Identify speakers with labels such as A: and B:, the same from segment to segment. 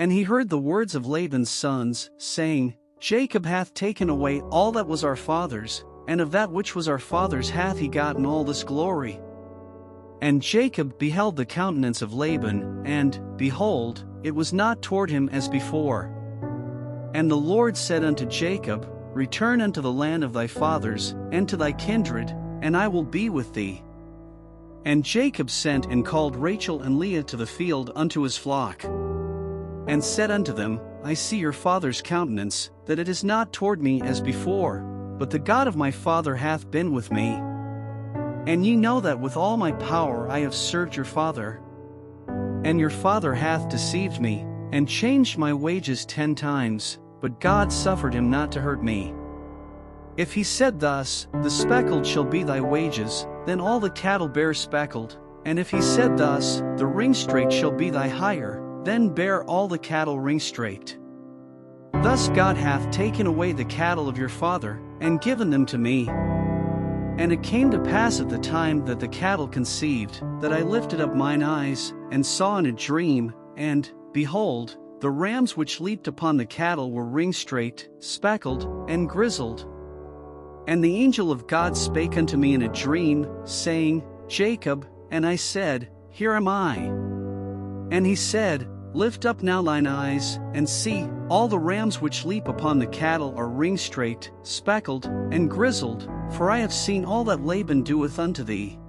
A: And he heard the words of Laban's sons, saying, Jacob hath taken away all that was our father's, and of that which was our father's hath he gotten all this glory. And Jacob beheld the countenance of Laban, and, behold, it was not toward him as before. And the Lord said unto Jacob, Return unto the land of thy fathers, and to thy kindred, and I will be with thee. And Jacob sent and called Rachel and Leah to the field unto his flock, and said unto them, I see your father's countenance, that it is not toward me as before, but the God of my father hath been with me. And ye know that with all my power I have served your father. And your father hath deceived me, and changed my wages 10 times, but God suffered him not to hurt me. If he said thus, The speckled shall be thy wages, then all the cattle bear speckled, and if he said thus, The ringstraked shall be thy hire, then bear all the cattle ringstraked. Thus God hath taken away the cattle of your father, and given them to me. And it came to pass at the time that the cattle conceived, that I lifted up mine eyes, and saw in a dream, and, behold, the rams which leaped upon the cattle were ringstraked, speckled, and grizzled. And the angel of God spake unto me in a dream, saying, Jacob, and I said, Here am I. And he said, Lift up now thine eyes, and see, all the rams which leap upon the cattle are ringstraked, speckled, and grizzled, for I have seen all that Laban doeth unto thee.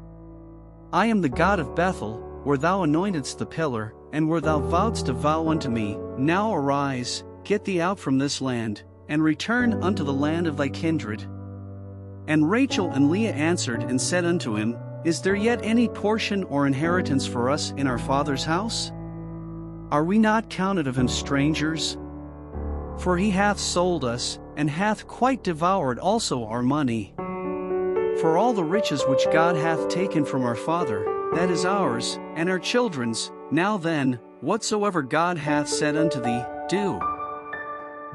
A: I am the God of Bethel, where thou anointedst the pillar, and where thou vowedst a vow unto me. Now arise, get thee out from this land, and return unto the land of thy kindred. And Rachel and Leah answered and said unto him, Is there yet any portion or inheritance for us in our father's house? Are we not counted of him strangers? For he hath sold us, and hath quite devoured also our money. For all the riches which God hath taken from our father, that is ours, and our children's. Now then, whatsoever God hath said unto thee, do.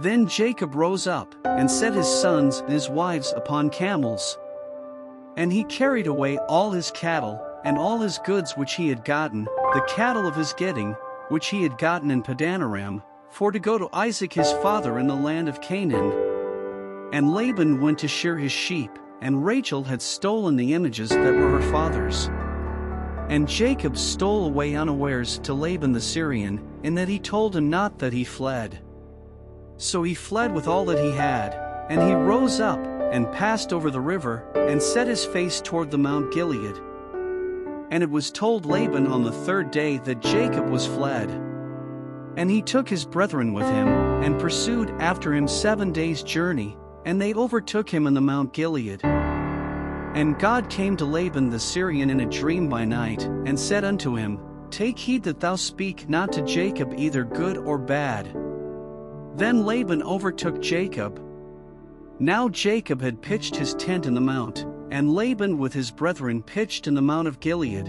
A: Then Jacob rose up, and set his sons and his wives upon camels. And he carried away all his cattle, and all his goods which he had gotten, the cattle of his getting, which he had gotten in Padanaram, for to go to Isaac his father in the land of Canaan. And Laban went to shear his sheep, and Rachel had stolen the images that were her father's. And Jacob stole away unawares to Laban the Syrian, in that he told him not that he fled. So he fled with all that he had, and he rose up, and passed over the river, and set his face toward the Mount Gilead. And it was told Laban on the 3rd day that Jacob was fled. And he took his brethren with him, and pursued after him 7 days' journey, and they overtook him in the Mount Gilead. And God came to Laban the Syrian in a dream by night, and said unto him, Take heed that thou speak not to Jacob either good or bad. Then Laban overtook Jacob. Now Jacob had pitched his tent in the mount, and Laban with his brethren pitched in the Mount of Gilead.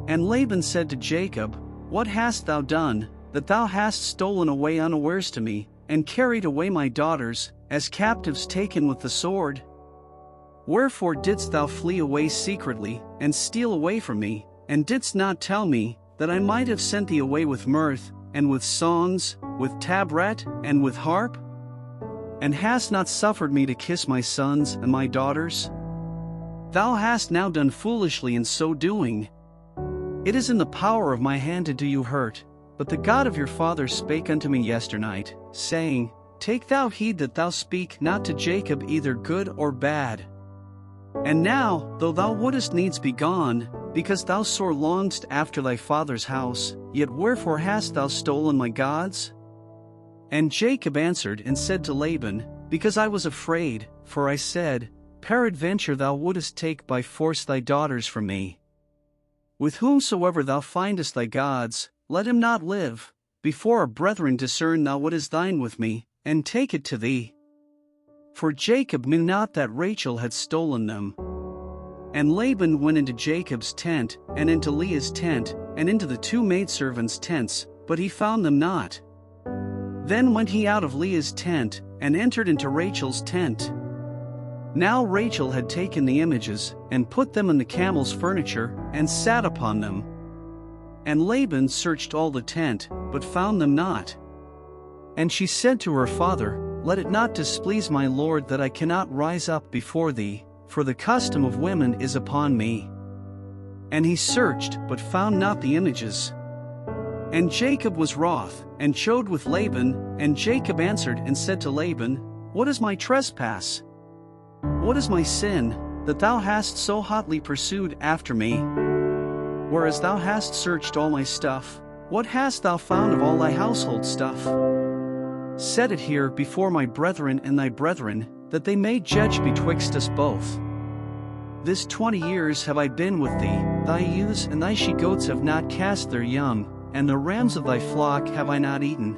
A: And Laban said to Jacob, What hast thou done, that thou hast stolen away unawares to me, and carried away my daughters, as captives taken with the sword? Wherefore didst thou flee away secretly, and steal away from me, and didst not tell me, that I might have sent thee away with mirth, and with songs, with tabret, and with harp? And hast not suffered me to kiss my sons and my daughters? Thou hast now done foolishly in so doing. It is in the power of my hand to do you hurt, but the God of your father spake unto me yesternight, saying, Take thou heed that thou speak not to Jacob either good or bad. And now, though thou wouldest needs be gone, because thou sore longedst after thy father's house, yet wherefore hast thou stolen my gods? And Jacob answered and said to Laban, Because I was afraid, for I said, Peradventure thou wouldest take by force thy daughters from me. With whomsoever thou findest thy gods, let him not live. Before our brethren discern thou what is thine with me, and take it to thee. For Jacob knew not that Rachel had stolen them. And Laban went into Jacob's tent, and into Leah's tent, and into the 2 maidservants' tents, but he found them not. Then went he out of Leah's tent, and entered into Rachel's tent. Now Rachel had taken the images, and put them in the camel's furniture, and sat upon them. And Laban searched all the tent, but found them not. And she said to her father, Let it not displease my lord that I cannot rise up before thee, for the custom of women is upon me. And he searched, but found not the images. And Jacob was wroth, and chode with Laban, and Jacob answered and said to Laban, What is my trespass? What is my sin, that thou hast so hotly pursued after me? Whereas thou hast searched all my stuff, what hast thou found of all thy household stuff? Set it here before my brethren and thy brethren, that they may judge betwixt us both. This 20 years have I been with thee, thy ewes and thy she-goats have not cast their young, and the rams of thy flock have I not eaten.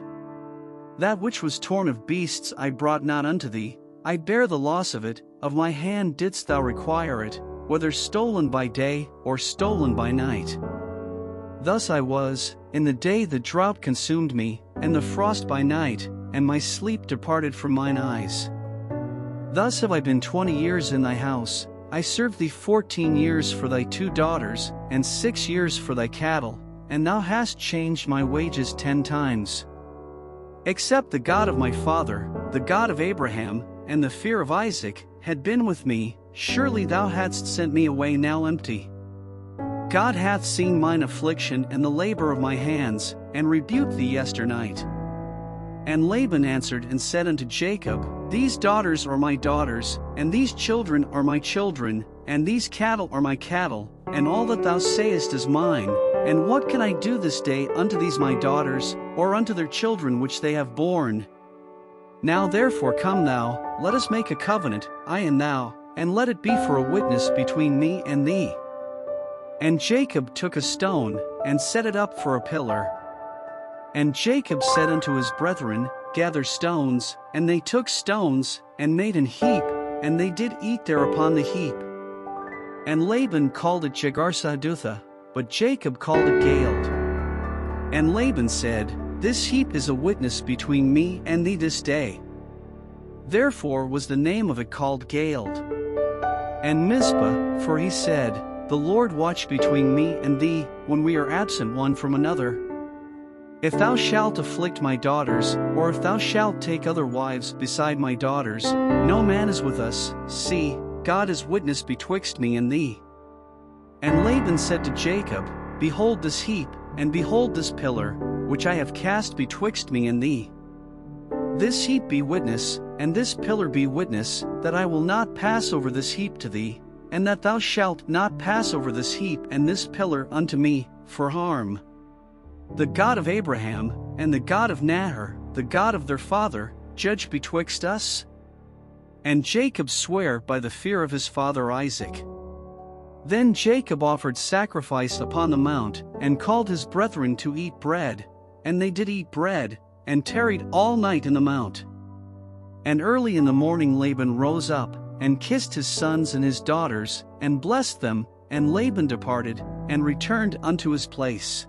A: That which was torn of beasts I brought not unto thee, I bear the loss of it, of my hand didst thou require it, whether stolen by day or stolen by night. Thus I was, in the day the drought consumed me, and the frost by night, and my sleep departed from mine eyes. Thus have I been 20 years in thy house, I served thee 14 years for thy 2 daughters, and 6 years for thy cattle, and thou hast changed my wages 10 times. Except the God of my father, the God of Abraham, and the fear of Isaac, had been with me, surely thou hadst sent me away now empty. God hath seen mine affliction and the labor of my hands, and rebuked thee yesternight. And Laban answered and said unto Jacob, These daughters are my daughters, and these children are my children, and these cattle are my cattle, and all that thou sayest is mine. And what can I do this day unto these my daughters, or unto their children which they have borne? Now therefore come thou, let us make a covenant, I and thou, and let it be for a witness between me and thee. And Jacob took a stone, and set it up for a pillar. And Jacob said unto his brethren, Gather stones, and they took stones, and made an heap, and they did eat there upon the heap. And Laban called it Jegar-sahadutha, but Jacob called it Galeed. And Laban said, This heap is a witness between me and thee this day. Therefore was the name of it called Galeed. And Mizpah, for he said, The Lord watch between me and thee, when we are absent one from another. If thou shalt afflict my daughters, or if thou shalt take other wives beside my daughters, no man is with us, see, God is witness betwixt me and thee. And Laban said to Jacob, Behold this heap, and behold this pillar, which I have cast betwixt me and thee. This heap be witness, and this pillar be witness, that I will not pass over this heap to thee, and that thou shalt not pass over this heap and this pillar unto me, for harm. The God of Abraham, and the God of Nahor, the God of their father, judge betwixt us? And Jacob sware by the fear of his father Isaac. Then Jacob offered sacrifice upon the mount, and called his brethren to eat bread. And they did eat bread, and tarried all night in the mount. And early in the morning Laban rose up, and kissed his sons and his daughters, and blessed them, and Laban departed, and returned unto his place.